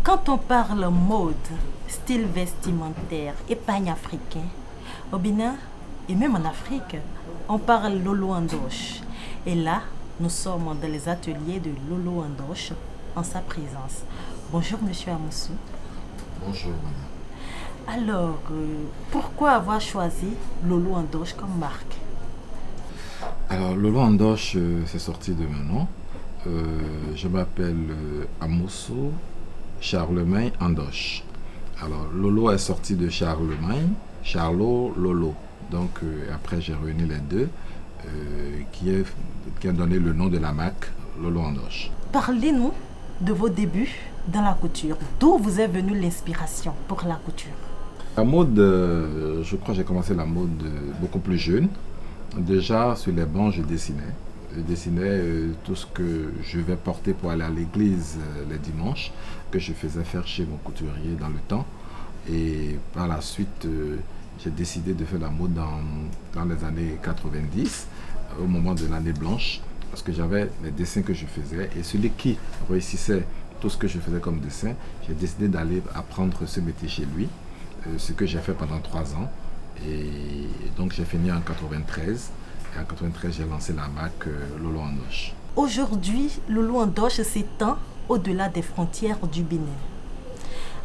Quand on parle mode, style vestimentaire et panafricain, au Bénin et même en Afrique, on parle Lolo Andoche. Et là, nous sommes dans les ateliers de Lolo Andoche en sa présence. Bonjour Monsieur Amoussou. Bonjour, madame. Alors, pourquoi avoir choisi Lolo Andoche comme marque? Alors, Lolo Andoche, c'est sorti de mon nom. Je m'appelle Amoussou Charlemagne Andoche. Alors, Lolo est sorti de Charlemagne, Charlot, Lolo. Donc, après, j'ai réuni les deux, qui a donné le nom de la marque Lolo Andoche. Parlez-nous de vos débuts dans la couture. D'où vous est venue l'inspiration pour la couture? La mode, je crois que j'ai commencé la mode beaucoup plus jeune. Déjà, sur les bancs, je dessinais. Je dessinais tout ce que je vais porter pour aller à l'église les dimanches, que je faisais faire chez mon couturier dans le temps. Et par la suite, j'ai décidé de faire la mode dans les années 90, au moment de l'année blanche, parce que j'avais les dessins que je faisais. Et celui qui réussissait tout ce que je faisais comme dessin, j'ai décidé d'aller apprendre ce métier chez lui, ce que j'ai fait pendant 3 ans. Et donc j'ai fini en 93. Et en 93, j'ai lancé la marque Lolo Andoche. Aujourd'hui, Lolo Andoche s'étend au-delà des frontières du Bénin.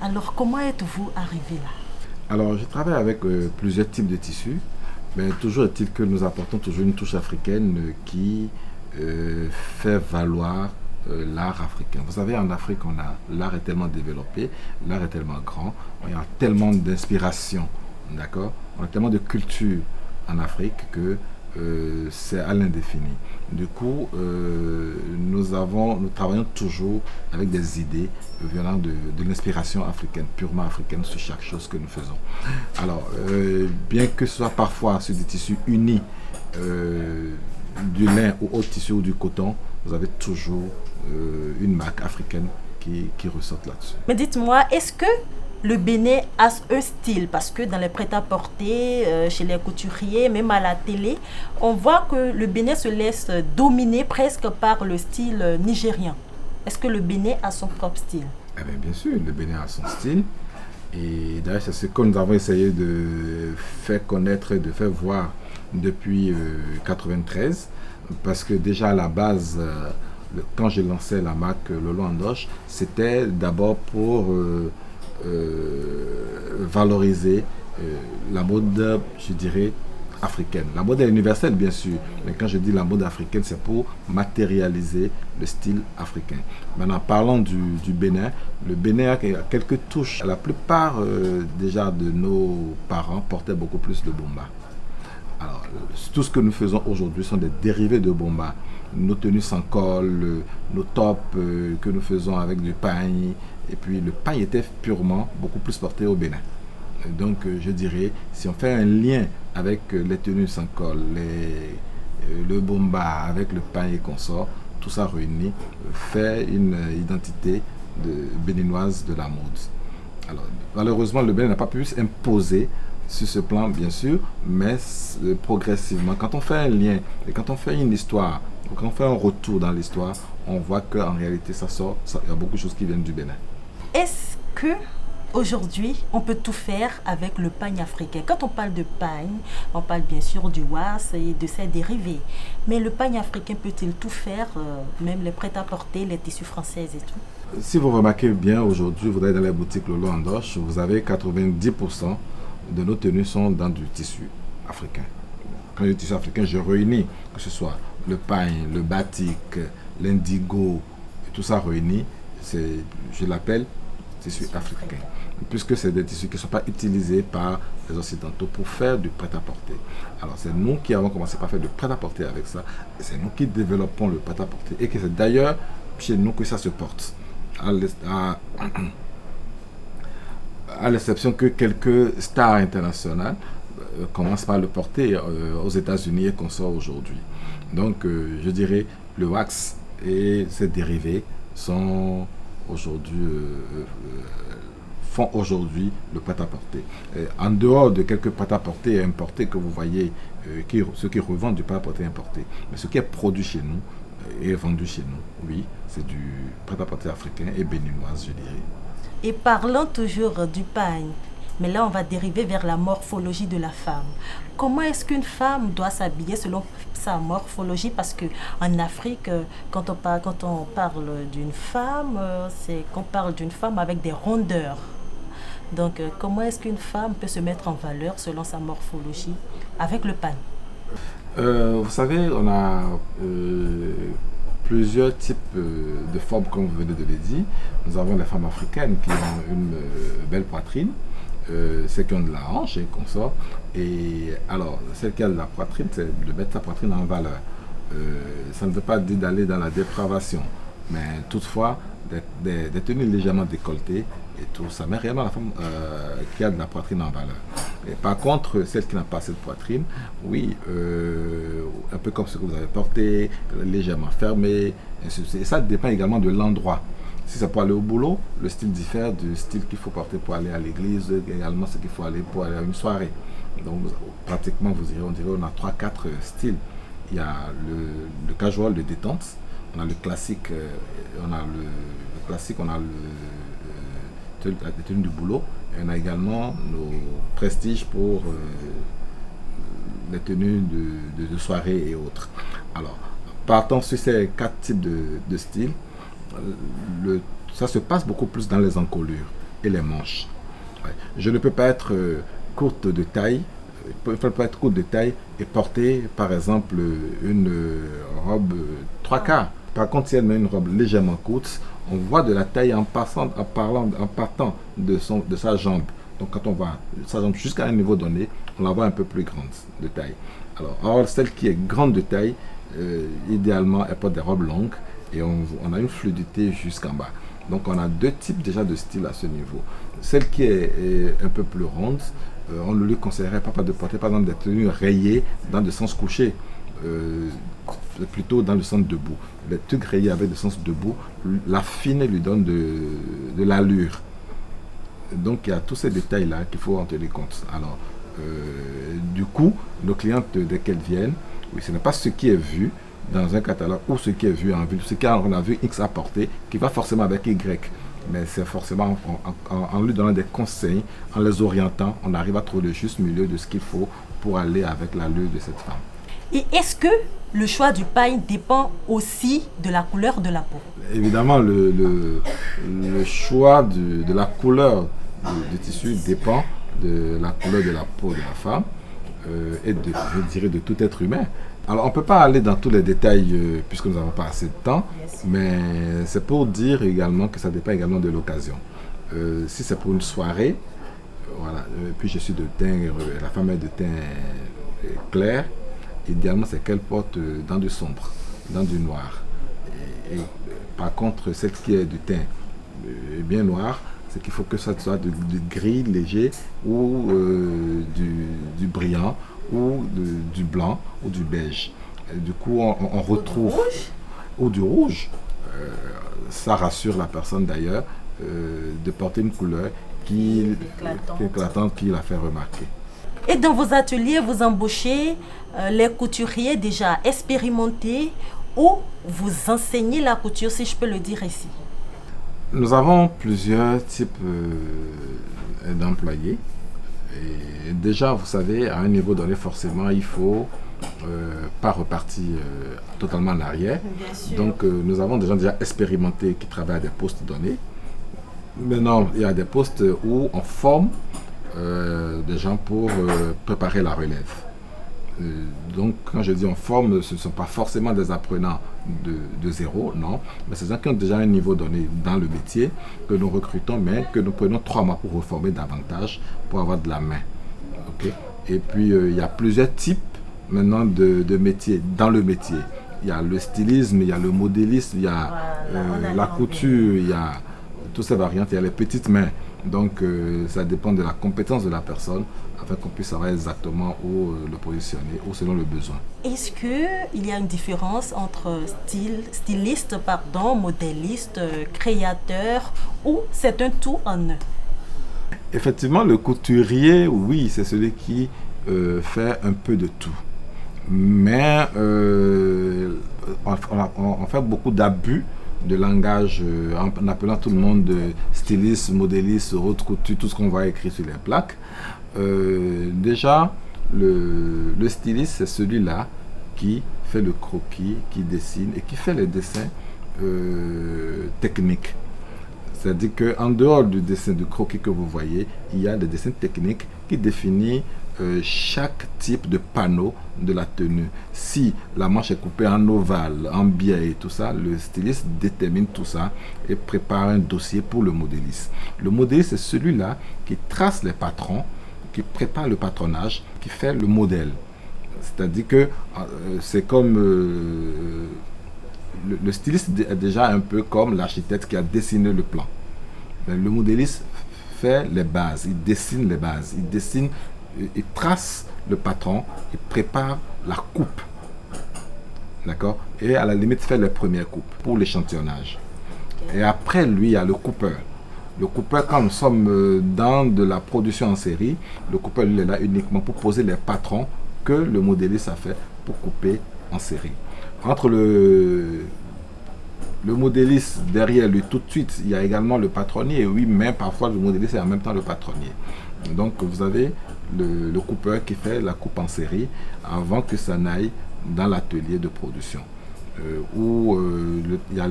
Alors, comment êtes-vous arrivé là? Alors, je travaille avec plusieurs types de tissus, mais toujours est-il que nous apportons toujours une touche africaine qui fait valoir l'art africain. Vous savez, en Afrique, l'art est tellement développé, l'art est tellement grand, il y a tellement d'inspiration, d'accord? On a tellement de culture en Afrique que c'est à l'indéfini. Du coup, nous travaillons toujours avec des idées venant de l'inspiration africaine, purement africaine, sur chaque chose que nous faisons. Alors, bien que ce soit parfois sur des tissus unis, du lin ou autre tissu ou du coton, vous avez toujours une marque africaine qui ressort là-dessus. Mais dites-moi, est-ce que le Bénin a un style? Parce que dans les prêt-à-porter, chez les couturiers, même à la télé, on voit que le Bénin se laisse dominer presque par le style nigérien. Est-ce que le Bénin a son propre style? Eh bien sûr, le Bénin a son style. Et d'ailleurs, c'est ce que nous avons essayé de faire connaître, de faire voir depuis 93. Parce que déjà à la base, quand j'ai lancé la marque Lolo Andoche, c'était d'abord pour valoriser la mode, je dirais, africaine. La mode est universelle, bien sûr, mais quand je dis la mode africaine, c'est pour matérialiser le style africain. Maintenant, parlons du Bénin. Le Bénin a quelques touches. La plupart déjà de nos parents portaient beaucoup plus de bomba. Alors, tout ce que nous faisons aujourd'hui sont des dérivés de bomba. Nos tenues sans col, nos tops que nous faisons avec du pagne. Et puis le pagne était purement beaucoup plus porté au Bénin. Donc je dirais, si on fait un lien avec les tenues sans col, le bomba avec le pagne et consort, tout ça réuni fait une identité béninoise de la mode. Alors, malheureusement, le Bénin n'a pas pu s'imposer sur ce plan, bien sûr, mais progressivement, quand on fait un lien et quand on fait une histoire, ou quand on fait un retour dans l'histoire, on voit qu'en réalité, il y a beaucoup de choses qui viennent du Bénin. Est-ce que aujourd'hui, on peut tout faire avec le pagne africain? Quand on parle de pagne, on parle bien sûr du was et de ses dérivés. Mais le pagne africain peut-il tout faire, même les prêt-à-porter, les tissus français et tout? Si vous remarquez bien, aujourd'hui, vous allez dans les boutiques Lolo Andoche, vous avez 90% de nos tenues sont dans du tissu africain. Quand je dis tissu africain, je réunis, que ce soit le pagne, le batik, l'indigo, tout ça réuni, je l'appelle tissu africain. Puisque c'est des tissus qui ne sont pas utilisés par les Occidentaux pour faire du prêt-à-porter. Alors c'est nous qui avons commencé par faire du prêt-à-porter avec ça, et c'est nous qui développons le prêt-à-porter, et que c'est d'ailleurs chez nous que ça se porte. À l'exception que quelques stars internationales commencent par le porter aux États-Unis et qu'on sort aujourd'hui. Donc, je dirais, le wax et ses dérivés font aujourd'hui le prêt-à-porter. En dehors de quelques prêt-à-porter importés que vous voyez, ceux qui revendent du prêt-à-porter importé, mais ce qui est produit chez nous et vendu chez nous, oui, c'est du prêt-à-porter africain et béninoise, je dirais. Et parlant toujours du pagne, mais là on va dériver vers la morphologie de la femme. Comment est-ce qu'une femme doit s'habiller selon sa morphologie? Parce que en Afrique, quand on parle d'une femme, c'est qu'on parle d'une femme avec des rondeurs. Donc, comment est-ce qu'une femme peut se mettre en valeur selon sa morphologie avec le pagne? Vous savez, on a plusieurs types de formes, comme vous venez de le dire. Nous avons les femmes africaines qui ont une belle poitrine, celles qui ont de la hanche et qu'on sort. Et alors, celle qui a de la poitrine, c'est de mettre sa poitrine en valeur. Ça ne veut pas dire d'aller dans la dépravation, mais toutefois, des tenues légèrement décolletées et tout, ça met réellement la femme qui a de la poitrine en valeur. Et par contre, celle qui n'a pas cette poitrine, oui, un peu comme ce que vous avez porté, légèrement fermé, et ça dépend également de l'endroit. Si c'est pour aller au boulot, le style diffère du style qu'il faut porter pour aller à l'église, également ce qu'il faut aller pour aller à une soirée. Donc pratiquement, on dirait on a 3-4 styles. Il y a le casual, le détente, on a le classique, on a la tenue du boulot, et on a également nos prestiges pour les tenues de soirée et autres. Alors, partant sur ces 4 types de styles, ça se passe beaucoup plus dans les encolures et les manches. Ouais. Je ne peux pas être courte de taille, et porter par exemple une robe 3 quarts. Par contre, si elle met une robe légèrement courte, on voit de la taille en partant de sa jambe. Donc quand on va sa jambe jusqu'à un niveau donné, on la voit un peu plus grande de taille. Alors celle qui est grande de taille, idéalement, elle porte des robes longues et on a une fluidité jusqu'en bas. Donc on a 2 types déjà de style à ce niveau. Celle qui est un peu plus ronde, on ne lui conseillerait pas de porter par exemple des tenues rayées dans le sens couché, plutôt dans le sens debout. Les trucs rayés avec le sens debout, la fine lui donne de l'allure. Donc il y a tous ces détails là qu'il faut en tenir compte. Alors du coup, nos clientes dès qu'elles viennent, oui, ce n'est pas ce qui est vu dans un catalogue ou ce qui est vu en ville, ce qu'on a vu X à porter, qui va forcément avec Y. Mais c'est forcément en lui donnant des conseils, en les orientant, on arrive à trouver le juste milieu de ce qu'il faut pour aller avec l'allure de cette femme. Et est-ce que le choix du pagne dépend aussi de la couleur de la peau? Évidemment, le choix de la couleur du tissu dépend de la couleur de la peau de la femme et je dirais de tout être humain. Alors on ne peut pas aller dans tous les détails puisque nous n'avons pas assez de temps, mais c'est pour dire également que ça dépend également de l'occasion. Si c'est pour une soirée, voilà, puis je suis de teint, la femme est de teint clair, idéalement c'est qu'elle porte dans du sombre, dans du noir. Et par contre, celle qui est de teint bien noir, c'est qu'il faut que ça soit du gris léger ou du brillant ou du blanc ou du beige. Et du coup, on retrouve... Ou du rouge. Ça rassure la personne d'ailleurs de porter une couleur qui est éclatante, qui la fait remarquer. Et dans vos ateliers, vous embauchez les couturiers déjà expérimentés ou vous enseignez la couture, si je peux le dire ici? Nous avons plusieurs types d'employés. Et déjà, vous savez, à un niveau donné, forcément, il faut pas repartir totalement en arrière. Donc, nous avons des gens déjà expérimentés qui travaillent à des postes donnés. Maintenant, il y a des postes où on forme des gens pour préparer la relève. Donc, quand je dis on forme, ce ne sont pas forcément des apprenants de zéro, non, mais c'est des gens qui ont déjà un niveau donné dans le métier que nous recrutons, mais que nous prenons 3 mois pour reformer davantage, pour avoir de la main. Okay? Et puis, il y a plusieurs types maintenant de métiers dans le métier. Il y a le stylisme, il y a le modélisme, il y a la couture, il y a toutes ces variantes, il y a les petites mains. Donc, ça dépend de la compétence de la personne afin qu'on puisse savoir exactement où le positionner ou selon le besoin. Est-ce qu'il y a une différence entre styliste, modéliste, créateur ou c'est un tout en un? Effectivement, le couturier, oui, c'est celui qui fait un peu de tout. Mais on fait beaucoup d'abus de langage en appelant tout le monde styliste, modéliste, haute couture, tout ce qu'on voit écrit sur les plaques. Déjà, le styliste, c'est celui-là qui fait le croquis, qui dessine et qui fait les dessins techniques. C'est-à-dire qu'en dehors du dessin de croquis que vous voyez, il y a des dessins techniques qui définissent chaque type de panneau de la tenue. Si la manche est coupée en ovale, en biais et tout ça, le styliste détermine tout ça et prépare un dossier pour le modéliste. Le modéliste, c'est celui-là qui trace les patrons, qui prépare le patronage, qui fait le modèle. C'est-à-dire que c'est comme le styliste est déjà un peu comme l'architecte qui a dessiné le plan. Mais le modéliste fait les bases, il dessine les bases, il dessine, il trace le patron, il prépare la coupe. D'accord? Et à la limite fait les premières coupes pour l'échantillonnage. Et après lui, il y a le coupeur. Le coupeur, quand nous sommes dans de la production en série, le coupeur lui est là uniquement pour poser les patrons que le modéliste a fait pour couper en série. Entre le modéliste derrière lui, tout de suite, il y a également le patronnier. Et oui, mais parfois le modéliste est en même temps le patronnier. Donc vous avez le coupeur qui fait la coupe en série avant que ça n'aille dans l'atelier de production. Où il y a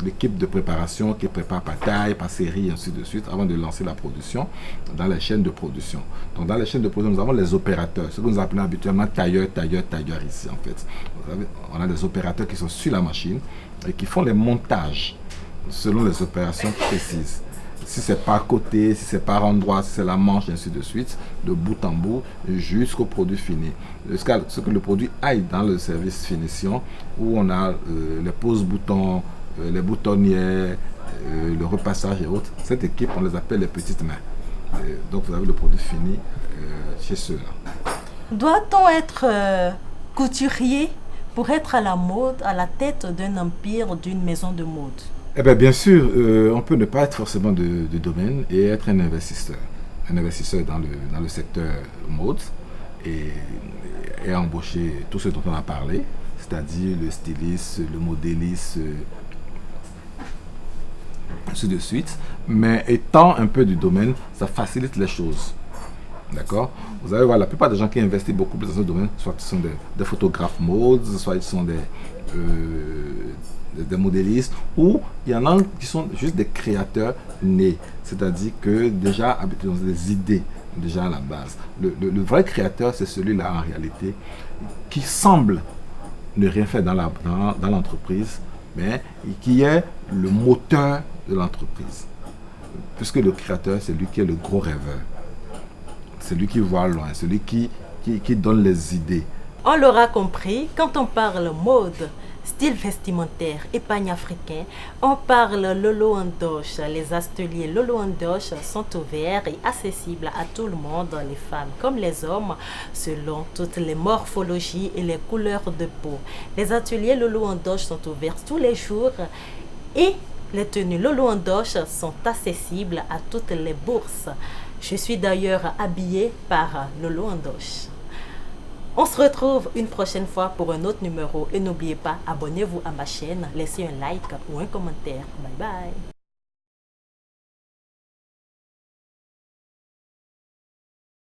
l'équipe de préparation qui prépare par taille, par série, ainsi de suite, avant de lancer la production dans les chaînes de production. Donc dans les chaînes de production, nous avons les opérateurs, ce que nous appelons habituellement tailleurs ici en fait. On a des opérateurs qui sont sur la machine et qui font les montages selon les opérations précises. Si c'est par côté, si c'est par endroit, si c'est la manche, ainsi de suite, de bout en bout, jusqu'au produit fini. Jusqu'à ce que le produit aille dans le service finition, où on a les pose-boutons, les boutonnières, le repassage et autres. Cette équipe, on les appelle les petites mains. Donc vous avez le produit fini chez ceux-là. Doit-on être couturier pour être à la mode, à la tête d'un empire, d'une maison de mode? Eh bien sûr, on peut ne pas être forcément de domaine et être un investisseur. Un investisseur dans le secteur mode et embaucher tout ce dont on a parlé, c'est-à-dire le styliste, le modéliste, ainsi de suite. Mais étant un peu du domaine, ça facilite les choses. D'accord? Vous allez voir, la plupart des gens qui investissent beaucoup plus dans ce domaine, soit ils sont des photographes mode, soit ils sont des modélistes, ou il y en a qui sont juste des créateurs nés, c'est-à-dire que déjà ils ont des idées déjà à la base. Le vrai créateur, c'est celui-là en réalité qui semble ne rien faire dans l'entreprise, mais qui est le moteur de l'entreprise. Puisque le créateur, c'est lui qui est le gros rêveur, c'est lui qui voit loin, c'est lui qui donne les idées. On l'aura compris, quand on parle mode, style vestimentaire et pan-africain, on parle Lolo Ndoche. Les ateliers Lolo Ndoche sont ouverts et accessibles à tout le monde, les femmes comme les hommes, selon toutes les morphologies et les couleurs de peau. Les ateliers Lolo Ndoche sont ouverts tous les jours et les tenues Lolo Ndoche sont accessibles à toutes les bourses. Je suis d'ailleurs habillée par Lolo Ndoche. On se retrouve une prochaine fois pour un autre numéro et n'oubliez pas, abonnez-vous à ma chaîne, laissez un like ou un commentaire. Bye bye.